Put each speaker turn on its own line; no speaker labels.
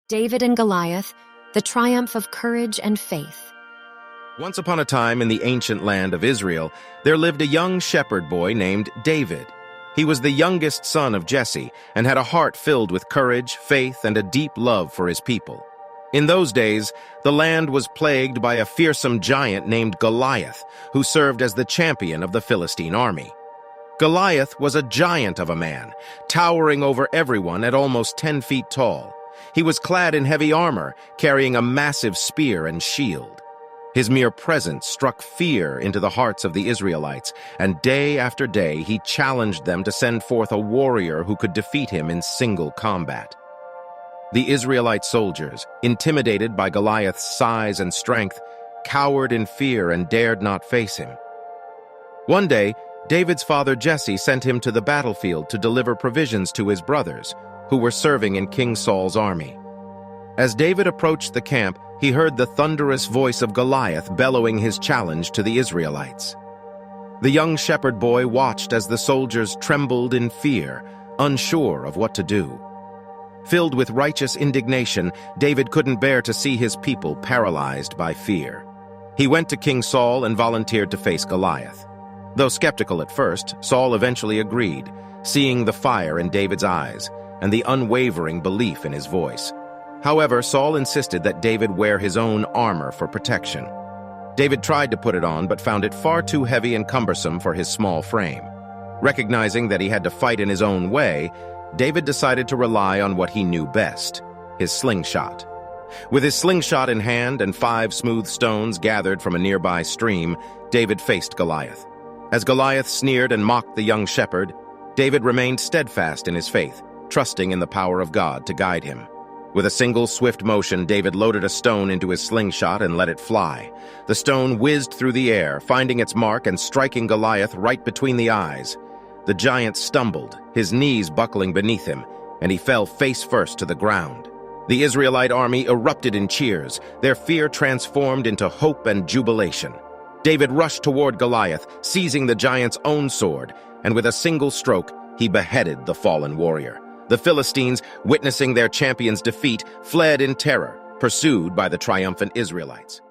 David and Goliath, the triumph of courage and faith.
Once upon a time in the ancient land of Israel, there lived a young shepherd boy named David. He was the youngest son of Jesse and had a heart filled with courage, faith, and a deep love for his people. In those days, the land was plagued by a fearsome giant named Goliath, who served as the champion of the Philistine army. Goliath was a giant of a man, towering over everyone at almost 10 feet tall. He was clad in heavy armor, carrying a massive spear and shield. His mere presence struck fear into the hearts of the Israelites, and day after day he challenged them to send forth a warrior who could defeat him in single combat. The Israelite soldiers, intimidated by Goliath's size and strength, cowered in fear and dared not face him. One day, David's father Jesse sent him to the battlefield to deliver provisions to his brothers, who were serving in King Saul's army. As David approached the camp, he heard the thunderous voice of Goliath bellowing his challenge to the Israelites. The young shepherd boy watched as the soldiers trembled in fear, unsure of what to do. Filled with righteous indignation, David couldn't bear to see his people paralyzed by fear. He went to King Saul and volunteered to face Goliath. Though skeptical at first, Saul eventually agreed, seeing the fire in David's eyes and the unwavering belief in his voice. However, Saul insisted that David wear his own armor for protection. David tried to put it on, but found it far too heavy and cumbersome for his small frame. Recognizing that he had to fight in his own way, David decided to rely on what he knew best, his slingshot. With his slingshot in hand and 5 smooth stones gathered from a nearby stream, David faced Goliath. As Goliath sneered and mocked the young shepherd, David remained steadfast in his faith, trusting in the power of God to guide him. With a single swift motion, David loaded a stone into his slingshot and let it fly. The stone whizzed through the air, finding its mark and striking Goliath right between the eyes. The giant stumbled, his knees buckling beneath him, and he fell face first to the ground. The Israelite army erupted in cheers, their fear transformed into hope and jubilation. David rushed toward Goliath, seizing the giant's own sword, and with a single stroke, he beheaded the fallen warrior. The Philistines, witnessing their champion's defeat, fled in terror, pursued by the triumphant Israelites.